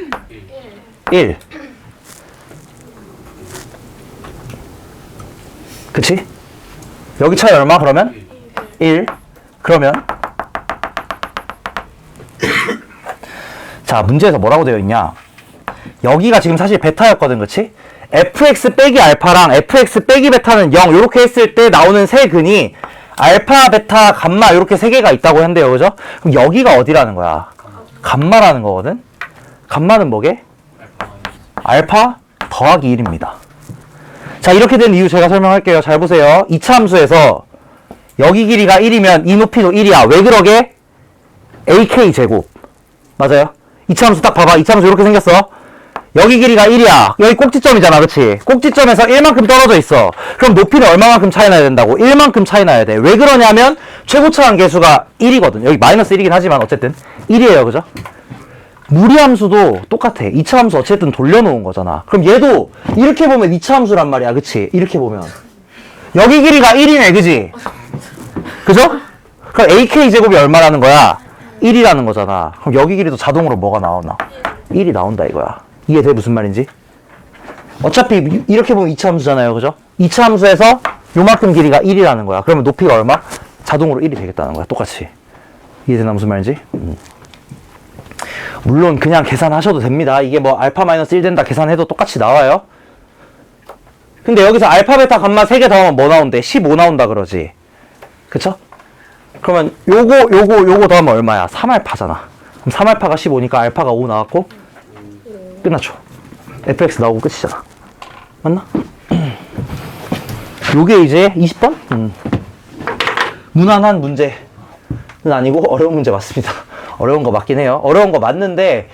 1. 그치? 여기 차이 얼마 그러면? 1. 그러면 자, 문제에서 뭐라고 되어 있냐? 여기가 지금 사실 베타였거든, 그치? fx 빼기 알파랑 fx 빼기 베타는 0 요렇게 했을 때 나오는 세 근이 알파, 베타, 감마 요렇게 세 개가 있다고 한대요, 그죠? 그럼 여기가 어디라는 거야? 감마라는 거거든? 감마는 뭐게? 알파 더하기 1입니다. 자, 이렇게 된 이유 제가 설명할게요. 잘 보세요. 2차 함수에서 여기 길이가 1이면 이 높이도 1이야. 왜 그러게? ak 제곱. 맞아요? 2차 함수 딱 봐봐. 2차 함수 이렇게 생겼어. 여기 길이가 1이야. 여기 꼭지점이잖아. 그치? 꼭지점에서 1만큼 떨어져 있어. 그럼 높이는 얼마만큼 차이 나야 된다고? 1만큼 차이 나야 돼. 왜 그러냐면 최고차항 계수가 1이거든. 여기 마이너스 1이긴 하지만 어쨌든 1이에요. 그죠? 무리함수도 똑같아. 2차 함수 어쨌든 돌려놓은 거잖아. 그럼 얘도 이렇게 보면 2차 함수란 말이야. 그치? 이렇게 보면 여기 길이가 1이네. 그지? 그죠? 그럼 AK 제곱이 얼마라는 거야? 1이라는 거잖아. 그럼 여기 길이도 자동으로 뭐가 나오나? 1이 나온다 이거야. 이해돼? 무슨 말인지? 어차피 이렇게 보면 2차 함수잖아요. 그죠? 2차 함수에서 요만큼 길이가 1이라는 거야. 그러면 높이가 얼마? 자동으로 1이 되겠다는 거야. 똑같이. 이해되나 무슨 말인지? 물론 그냥 계산하셔도 됩니다. 이게 뭐 알파 마이너스 1 된다 계산해도 똑같이 나와요. 근데 여기서 알파 베타 감마 3개 더하면 뭐 나온대? 15 나온다 그러지. 그쵸? 그러면 요거 더하면 얼마야? 3알파잖아. 그럼 3알파가 15니까 알파가 5 나왔고 끝났죠. fx 나오고 끝이잖아. 맞나? 요게 이제 20번? 무난한 문제는 아니고 어려운 문제 맞습니다. 어려운 거 맞긴 해요. 어려운 거 맞는데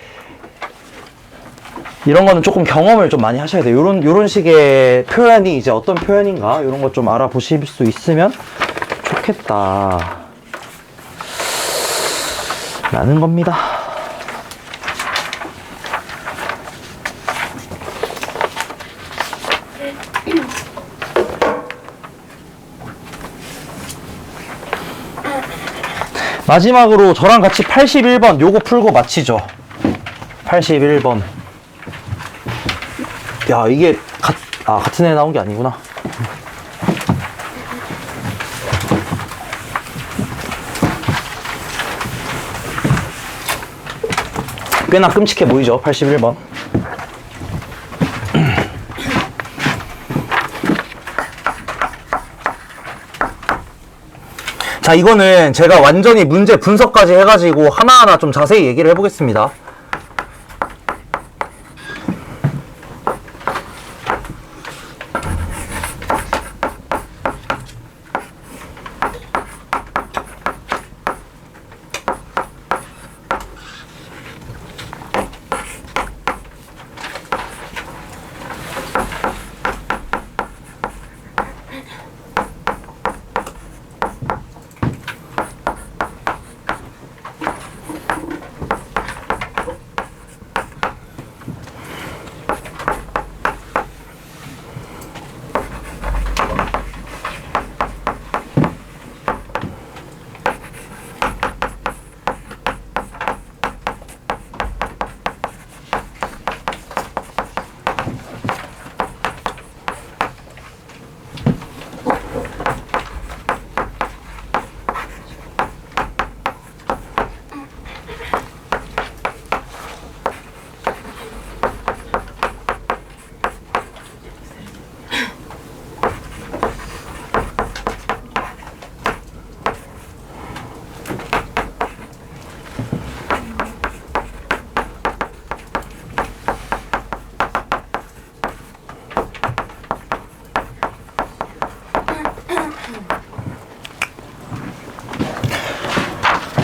이런 거는 조금 경험을 좀 많이 하셔야 돼요. 요런 식의 표현이 이제 어떤 표현인가 이런 거 좀 알아보실 수 있으면 좋겠다 라는 겁니다. 마지막으로 저랑 같이 81번 요거 풀고 마치죠. 81번. 야, 이게 같은 애 나온 게 아니구나. 꽤나 끔찍해 보이죠? 81번. 자, 이거는 제가 완전히 문제 분석까지 해가지고 하나하나 좀 자세히 얘기를 해보겠습니다.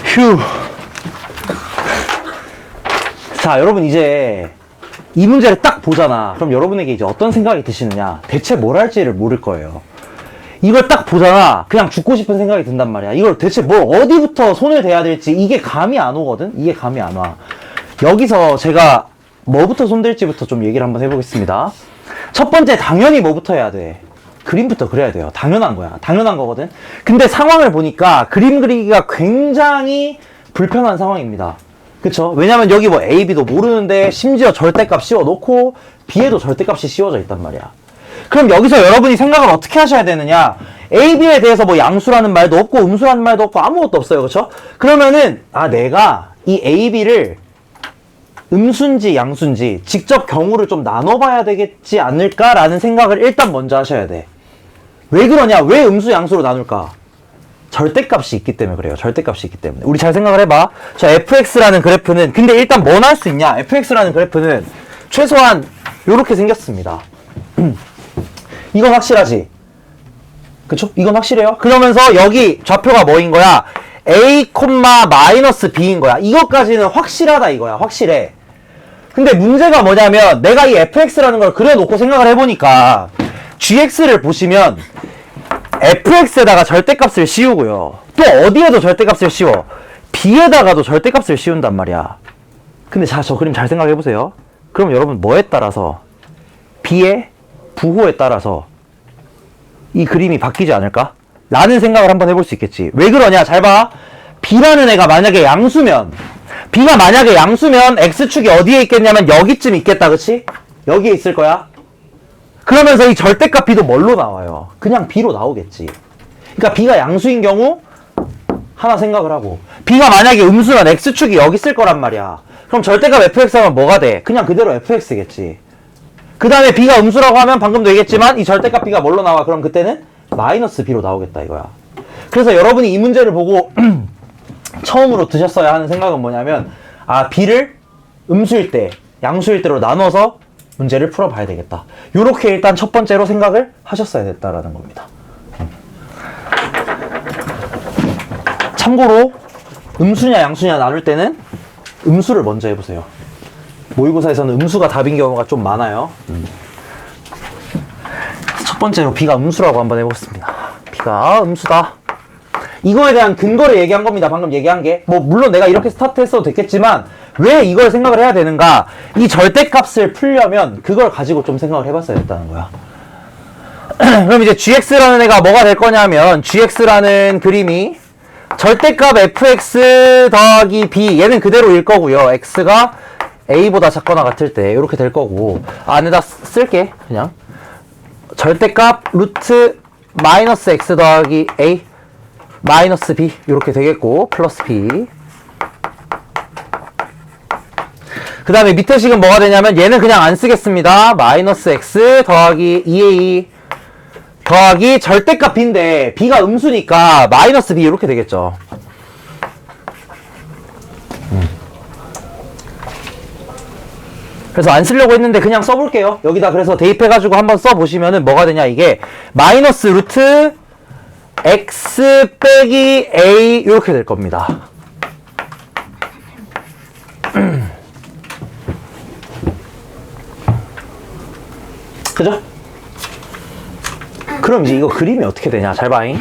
휴. 자, 여러분 이제 이 문제를 딱 보잖아. 그럼 여러분에게 이제 어떤 생각이 드시느냐? 대체 뭘 할지를 모를 거예요. 이걸 딱 보잖아. 그냥 죽고 싶은 생각이 든단 말이야. 이걸 대체 뭘 어디부터 손을 대야 될지 이게 감이 안 오거든? 이게 감이 안 와. 여기서 제가 뭐부터 손댈지부터 좀 얘기를 한번 해보겠습니다. 첫 번째, 당연히 뭐부터 해야 돼? 그림부터 그려야 돼요. 당연한 거야. 당연한 거거든. 근데 상황을 보니까 그림 그리기가 굉장히 불편한 상황입니다. 그쵸? 왜냐면 여기 뭐 A, B도 모르는데 심지어 절대값 씌워놓고 B에도 절대값이 씌워져 있단 말이야. 그럼 여기서 여러분이 생각을 어떻게 하셔야 되느냐? A, B에 대해서 뭐 양수라는 말도 없고 음수라는 말도 없고 아무것도 없어요. 그쵸? 그러면은 내가 이 A, B를 음수인지 양수인지 직접 경우를 좀 나눠봐야 되겠지 않을까라는 생각을 일단 먼저 하셔야 돼. 왜 그러냐? 왜 음수 양수로 나눌까? 절대값이 있기 때문에 그래요. 절대값이 있기 때문에. 우리 잘 생각을 해봐. 자, fx라는 그래프는 근데 일단 뭘 할 수 있냐? fx라는 그래프는 최소한 요렇게 생겼습니다. 이건 확실하지? 그쵸? 이건 확실해요. 그러면서 여기 좌표가 뭐인 거야? a, b인 거야. 이것까지는 확실하다 이거야. 확실해. 근데 문제가 뭐냐면 내가 이 fx라는 걸 그려놓고 생각을 해보니까 gx를 보시면 fx에다가 절대값을 씌우고요. 또 어디에도 절대값을 씌워? b에다가도 절대값을 씌운단 말이야. 근데 자, 저 그림 잘 생각해보세요. 그럼 여러분 뭐에 따라서? b의 부호에 따라서 이 그림이 바뀌지 않을까? 라는 생각을 한번 해볼 수 있겠지. 왜 그러냐? 잘 봐. b라는 애가 만약에 양수면 b가 만약에 양수면 x축이 어디에 있겠냐면 여기쯤 있겠다. 그치? 여기에 있을 거야. 그러면서 이 절대값 b도 뭘로 나와요? 그냥 b로 나오겠지. 그러니까 b가 양수인 경우 하나 생각을 하고, b가 만약에 음수면 x축이 여기 있을 거란 말이야. 그럼 절대값 fx 하면 뭐가 돼? 그냥 그대로 fx겠지. 그 다음에 b가 음수라고 하면 방금도 얘기했지만 이 절대값 b가 뭘로 나와? 그럼 그때는 마이너스 b로 나오겠다 이거야. 그래서 여러분이 이 문제를 보고 처음으로 드셨어야 하는 생각은 뭐냐면, 아, b를 음수일 때, 양수일 때로 나눠서 문제를 풀어봐야 되겠다. 요렇게 일단 첫 번째로 생각을 하셨어야 됐다라는 겁니다. 참고로 음수냐 양수냐 나눌 때는 음수를 먼저 해보세요. 모의고사에서는 음수가 답인 경우가 좀 많아요. 첫 번째로 b가 음수라고 한번 해보겠습니다. b가 음수다. 이거에 대한 근거를 얘기한 겁니다. 방금 얘기한 게. 뭐 물론 내가 이렇게 스타트 했어도 됐겠지만 왜 이걸 생각을 해야 되는가? 이 절대값을 풀려면 그걸 가지고 좀 생각을 해봤어야 됐다는 거야. 그럼 이제 gx라는 애가 뭐가 될 거냐면, gx라는 그림이 절대값 fx 더하기 b, 얘는 그대로일 거고요. x가 a보다 작거나 같을 때 이렇게 될 거고, 안에다 쓸게 그냥. 절대값 루트 마이너스 x 더하기 a 마이너스 b 이렇게 되겠고, 플러스 b. 그 다음에 밑에 식은 뭐가 되냐면, 얘는 그냥 안 쓰겠습니다. 마이너스 x 더하기 2a 더하기 절대값 b인데 b가 음수니까 마이너스 b 이렇게 되겠죠. 그래서 안 쓰려고 했는데 그냥 써볼게요. 여기다 그래서 대입해가지고 한번 써보시면은 뭐가 되냐, 이게 마이너스 루트 x 빼기 a 이렇게 될 겁니다. 그죠? 그럼 이제 이거 그림이 어떻게 되냐, 잘 봐잉.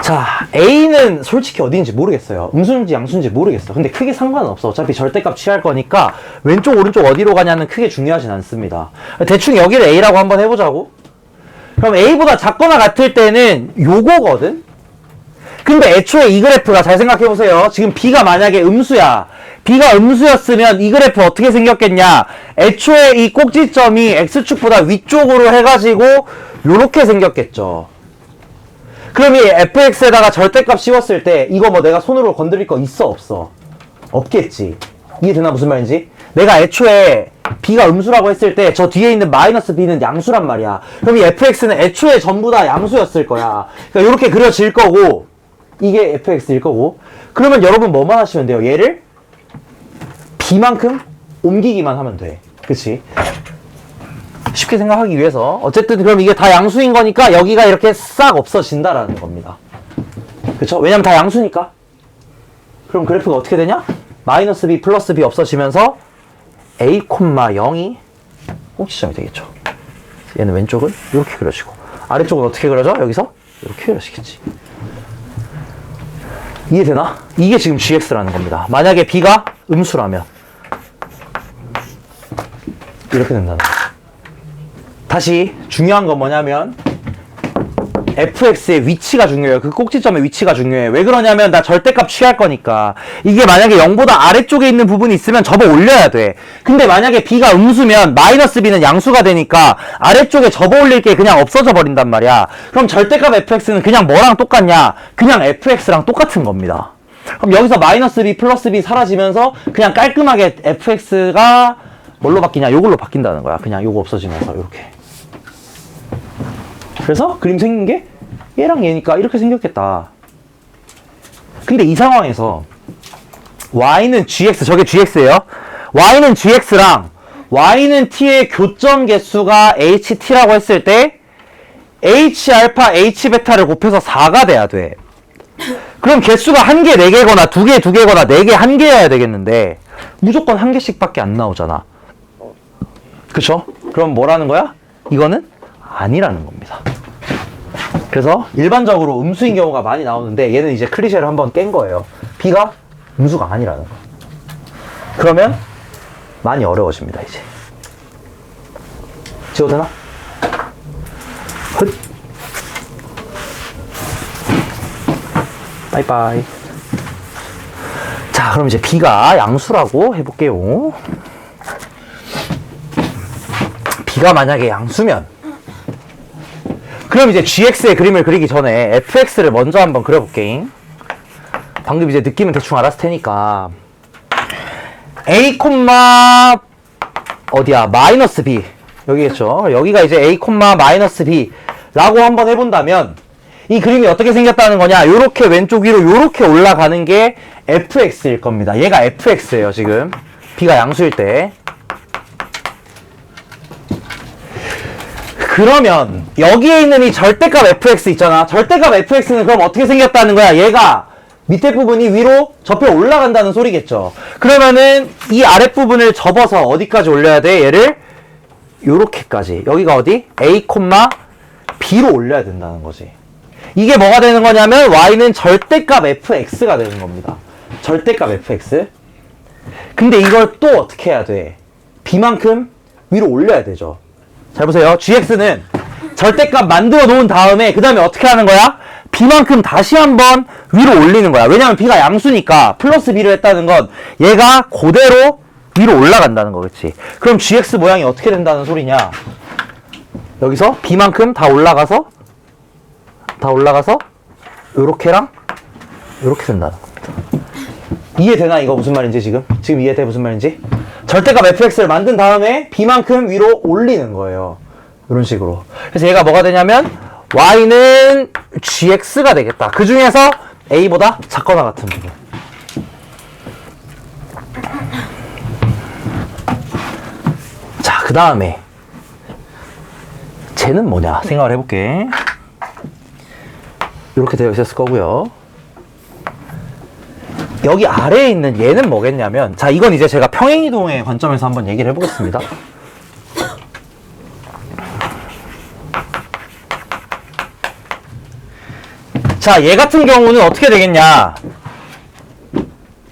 자, A는 솔직히 어디인지 모르겠어요. 음수인지 양수인지 모르겠어. 근데 크게 상관은 없어. 어차피 절대값 취할 거니까 왼쪽 오른쪽 어디로 가냐는 크게 중요하진 않습니다. 대충 여기를 A라고 한번 해보자고. 그럼 A보다 작거나 같을 때는 요거거든? 근데 애초에 이 그래프가, 잘 생각해보세요. 지금 B가 만약에 음수야. B가 음수였으면 이 그래프 어떻게 생겼겠냐. 애초에 이 꼭지점이 X축보다 위쪽으로 해가지고 요렇게 생겼겠죠. 그럼 이 fx에다가 절대값 씌웠을 때 이거 뭐 내가 손으로 건드릴 거 있어 없어? 없겠지. 이해되나 무슨 말인지? 내가 애초에 b가 음수라고 했을 때 저 뒤에 있는 마이너스 b는 양수란 말이야. 그럼 이 fx는 애초에 전부 다 양수였을 거야. 그러니까 이렇게 그려질 거고, 이게 fx일 거고. 그러면 여러분 뭐만 하시면 돼요? 얘를 b만큼 옮기기만 하면 돼. 그치? 쉽게 생각하기 위해서. 어쨌든 그럼 이게 다 양수인 거니까 여기가 이렇게 싹 없어진다라는 겁니다. 그쵸? 왜냐면 다 양수니까. 그럼 그래프가 어떻게 되냐? 마이너스 b 플러스 b 없어지면서 a, 0이 꼭지점이 되겠죠. 얘는 왼쪽은 이렇게 그려지고, 아래쪽은 어떻게 그려져? 여기서 이렇게 그려지겠지. 이해되나? 이게 지금 gx라는 겁니다. 만약에 b가 음수라면 이렇게 된다는 거죠. 다시 중요한 건 뭐냐면 fx의 위치가 중요해요. 그 꼭지점의 위치가 중요해. 왜 그러냐면 나 절대값 취할 거니까. 이게 만약에 0보다 아래쪽에 있는 부분이 있으면 접어 올려야 돼. 근데 만약에 b가 음수면 마이너스 b는 양수가 되니까 아래쪽에 접어 올릴 게 그냥 없어져 버린단 말이야. 그럼 절대값 fx는 그냥 뭐랑 똑같냐? 그냥 fx랑 똑같은 겁니다. 그럼 여기서 마이너스 b 플러스 b 사라지면서 그냥 깔끔하게 fx가 뭘로 바뀌냐? 요걸로 바뀐다는 거야. 그냥 요거 없어지면서 이렇게. 그래서 그림 생긴 게 얘랑 얘니까 이렇게 생겼겠다. 근데 이 상황에서 y는 gx, 저게 gx예요. y는 gx랑 y는 t의 교점 개수가 ht라고 했을 때 h알파, h베타를 곱해서 4가 돼야 돼. 그럼 개수가 1개, 4개거나 2개, 2개거나 4개, 1개여야 되겠는데 무조건 1개씩밖에 안 나오잖아. 그쵸? 그럼 뭐라는 거야? 이거는 아니라는 겁니다. 그래서 일반적으로 음수인 경우가 많이 나오는데 얘는 이제 클리셰를 한번 깬 거예요. b가 음수가 아니라는 거. 그러면 많이 어려워집니다. 이제 지워도 되나? 헛. 빠이빠이. 자, 그럼 이제 B가 양수라고 해볼게요. B가 만약에 양수면, 그럼 이제 GX의 그림을 그리기 전에 FX를 먼저 한번 그려볼게. 방금 이제 느낌은 대충 알았을 테니까. A, 어디야? 마이너스 B. 여기겠죠? 여기가 이제 A, 마이너스 B 라고 한번 해본다면, 이 그림이 어떻게 생겼다는 거냐? 요렇게 왼쪽 위로 요렇게 올라가는 게 fx일 겁니다. 얘가 fx예요, 지금. b가 양수일 때. 그러면 여기에 있는 이 절대값 fx 있잖아. 절대값 fx는 그럼 어떻게 생겼다는 거야? 얘가 밑에 부분이 위로 접혀 올라간다는 소리겠죠. 그러면은 이 아랫부분을 접어서 어디까지 올려야 돼? 얘를 요렇게까지. 여기가 어디? a, b로 올려야 된다는 거지. 이게 뭐가 되는 거냐면 y는 절대값 fx가 되는 겁니다. 절대값 fx. 근데 이걸 또 어떻게 해야 돼? b만큼 위로 올려야 되죠. 잘 보세요. gx는 절대값 만들어 놓은 다음에 그 다음에 어떻게 하는 거야? b만큼 다시 한번 위로 올리는 거야. 왜냐면 b가 양수니까 플러스 b를 했다는 건 얘가 그대로 위로 올라간다는 거겠지. 그럼 gx 모양이 어떻게 된다는 소리냐? 여기서 b만큼 다 올라가서 요렇게랑 요렇게 된다는 겁니다. 이해되나? 이거 무슨 말인지 지금 이해돼? 무슨 말인지? 절대값 fx를 만든 다음에 b만큼 위로 올리는 거예요. 이런 식으로. 그래서 얘가 뭐가 되냐면 y는 gx가 되겠다. 그 중에서 a보다 작거나 같은 부분. 자, 그 다음에 쟤는 뭐냐 생각을 해볼게. 이렇게 되어 있었을 거고요. 여기 아래에 있는 얘는 뭐겠냐면, 자, 이건 이제 제가 평행이동의 관점에서 한번 얘기를 해보겠습니다. 자, 얘 같은 경우는 어떻게 되겠냐?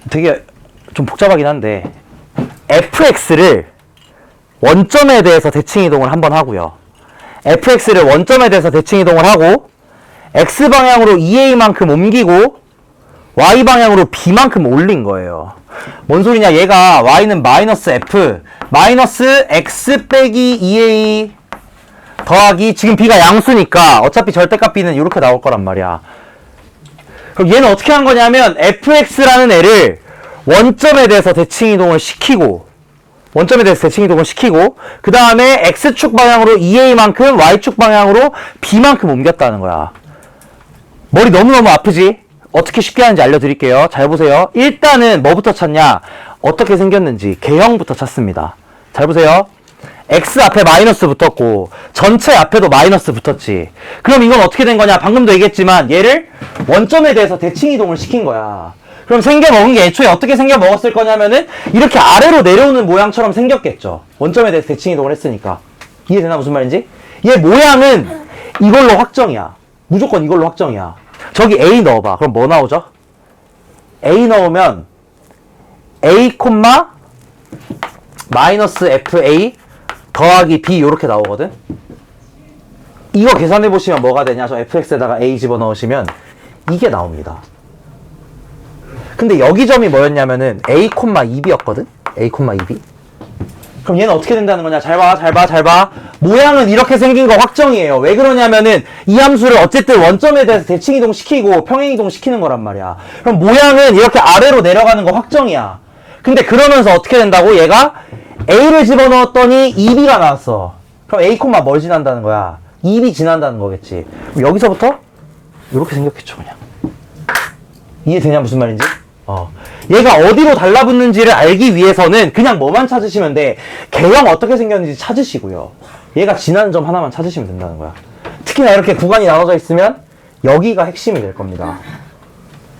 되게 좀 복잡하긴 한데, fx를 원점에 대해서 대칭이동을 한번 하고요. fx를 원점에 대해서 대칭이동을 하고 x방향으로 2a만큼 옮기고 y방향으로 b만큼 올린 거예요. 뭔 소리냐? 얘가 y는 마이너스 f 마이너스 x 빼기 2a 더하기 지금 b가 양수니까 어차피 절대값 b는 이렇게 나올 거란 말이야. 그럼 얘는 어떻게 한 거냐면 fx라는 애를 원점에 대해서 대칭이동을 시키고 그 다음에 x축 방향으로 2a만큼 y축 방향으로 b만큼 옮겼다는 거야. 머리 너무너무 아프지? 어떻게 쉽게 하는지 알려드릴게요. 잘 보세요. 일단은 뭐부터 찾냐? 어떻게 생겼는지 개형부터 찾습니다. 잘 보세요. x 앞에 마이너스 붙었고 전체 앞에도 마이너스 붙었지. 그럼 이건 어떻게 된 거냐? 방금도 얘기했지만 얘를 원점에 대해서 대칭이동을 시킨 거야. 그럼 생겨먹은 게 애초에 어떻게 생겨먹었을 거냐면은 이렇게 아래로 내려오는 모양처럼 생겼겠죠. 원점에 대해서 대칭이동을 했으니까. 이해되나 무슨 말인지? 얘 모양은 이걸로 확정이야. 무조건 이걸로 확정이야. 저기 a 넣어봐. 그럼 뭐 나오죠? a 넣으면 a, 마이너스 fa 더하기 b 요렇게 나오거든? 이거 계산해보시면 뭐가 되냐? 저 fx에다가 a 집어넣으시면 이게 나옵니다. 근데 여기 점이 뭐였냐면은 a, 2b였거든? a, 2b. 그럼 얘는 어떻게 된다는 거냐? 잘 봐. 모양은 이렇게 생긴 거 확정이에요. 왜 그러냐면은 이 함수를 어쨌든 원점에 대해서 대칭이동 시키고 평행이동 시키는 거란 말이야. 그럼 모양은 이렇게 아래로 내려가는 거 확정이야. 근데 그러면서 어떻게 된다고? 얘가 a를 집어넣었더니 2b가 나왔어. 그럼 a, 뭘 지난다는 거야? 2b 지난다는 거겠지. 그럼 여기서부터 이렇게 생겼겠죠, 그냥. 이해되냐 무슨 말인지? 얘가 어디로 달라붙는지를 알기 위해서는 그냥 뭐만 찾으시면 돼. 개형 어떻게 생겼는지 찾으시고요. 얘가 지나는 점 하나만 찾으시면 된다는 거야. 특히나 이렇게 구간이 나눠져 있으면 여기가 핵심이 될 겁니다.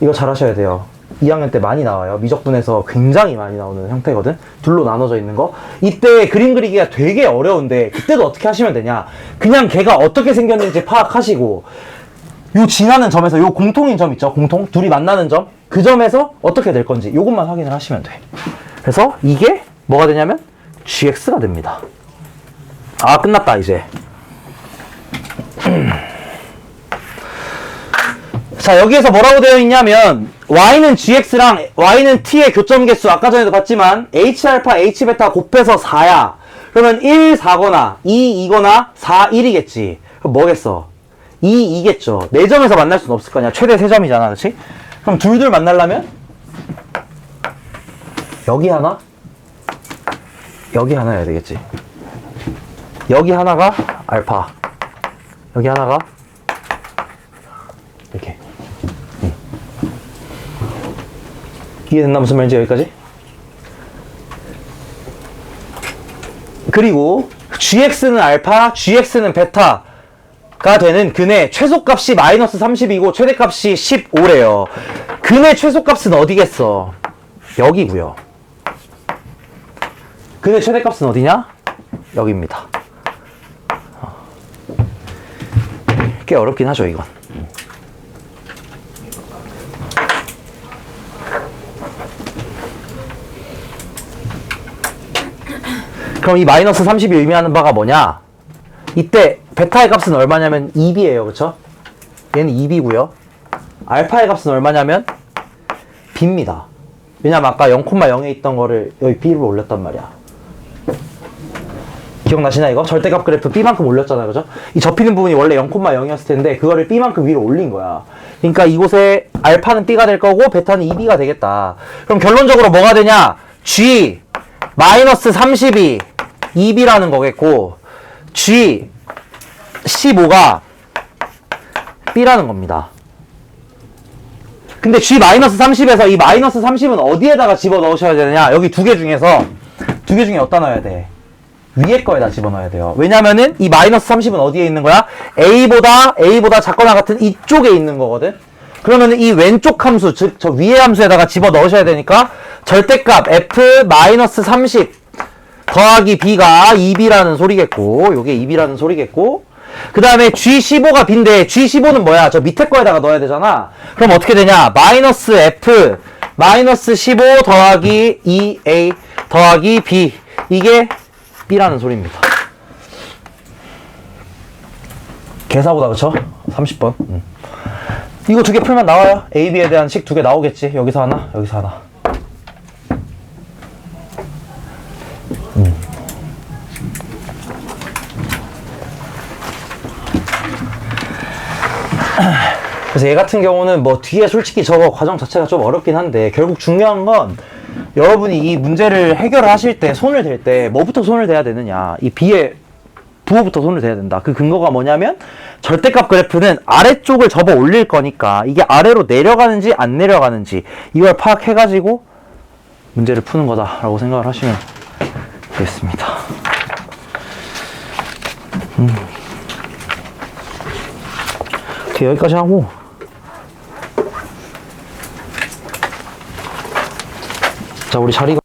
이거 잘 하셔야 돼요. 2학년 때 많이 나와요. 미적분에서 굉장히 많이 나오는 형태거든. 둘로 나눠져 있는 거. 이때 그림 그리기가 되게 어려운데 그때도 어떻게 하시면 되냐. 그냥 걔가 어떻게 생겼는지 파악하시고 요 지나는 점에서 요 공통인 점 있죠. 둘이 만나는 점. 그 점에서 어떻게 될 건지 요것만 확인을 하시면 돼. 그래서 이게 뭐가 되냐면 gx가 됩니다. 아, 끝났다 이제. 자, 여기에서 뭐라고 되어 있냐면 y는 gx랑 y는 t의 교점 개수 아까 전에도 봤지만 h알파, h베타 곱해서 4야. 그러면 1, 4거나 2, 2거나 4, 1이겠지. 그럼 뭐겠어? 2, 2겠죠. 4점에서 만날 수는 없을 거 아니야. 최대 3점이잖아. 그렇지? 그럼 둘둘 만나려면 여기 하나, 여기 하나여야 되겠지. 여기 하나가 알파, 여기 하나가 이렇게. 이해됐나? 무슨 말인지 여기까지? 그리고 gx는 알파, gx는 베타가 되는 근의 최소값이 마이너스 30이고 최대값이 15래요. 근의 최소값은 어디겠어? 여기고요. 근의 최대값은 어디냐? 여기입니다. 꽤 어렵긴 하죠, 이건. 그럼 이 마이너스 30이 의미하는 바가 뭐냐? 이때 베타의 값은 얼마냐면 2b예요. 그쵸? 얘는 2b고요. 알파의 값은 얼마냐면 b입니다. 왜냐면 아까 0,0에 있던 거를 여기 b로 올렸단 말이야. 기억나시나 이거? 절대값 그래프 b만큼 올렸잖아요. 그죠? 이 접히는 부분이 원래 0,0이었을 텐데 그거를 b만큼 위로 올린 거야. 그러니까 이곳에 알파는 b가 될 거고 베타는 2b가 되겠다. 그럼 결론적으로 뭐가 되냐? g 마이너스 30이 2b라는 거겠고 g 15가 b라는 겁니다. 근데 g 마이너스 30에서 이 마이너스 30은 어디에다가 집어넣으셔야 되느냐? 여기 두 개 중에 어디다 넣어야 돼? 위에 거에다 집어넣어야 돼요. 왜냐면은 이 마이너스 30은 어디에 있는 거야? A보다 작거나 같은 이쪽에 있는 거거든. 그러면은 이 왼쪽 함수, 즉 저 위의 함수에다가 집어넣으셔야 되니까 절대값 F 마이너스 30 더하기 B가 2B라는 소리겠고, 요게 2B라는 소리겠고, 그 다음에 G15가 B인데 G15는 뭐야? 저 밑에 거에다가 넣어야 되잖아. 그럼 어떻게 되냐? 마이너스 F 마이너스 15 더하기 2A 더하기 B, 이게 B라는 소리입니다. 개사보다. 그쵸? 30번. 이거 두 개 풀면 나와요. A, B에 대한 식 두 개 나오겠지. 여기서 하나, 여기서 하나. 그래서 얘 같은 경우는 뭐 뒤에 솔직히 저거 과정 자체가 좀 어렵긴 한데 결국 중요한 건 여러분이 이 문제를 해결하실 때 손을 댈 때 뭐부터 손을 대야 되느냐, 이 B의 부호부터 손을 대야 된다. 그 근거가 뭐냐면 절대값 그래프는 아래쪽을 접어 올릴 거니까 이게 아래로 내려가는지 안 내려가는지 이걸 파악해가지고 문제를 푸는 거다라고 생각을 하시면 되겠습니다. 여기까지 하고 자, 우리 자리가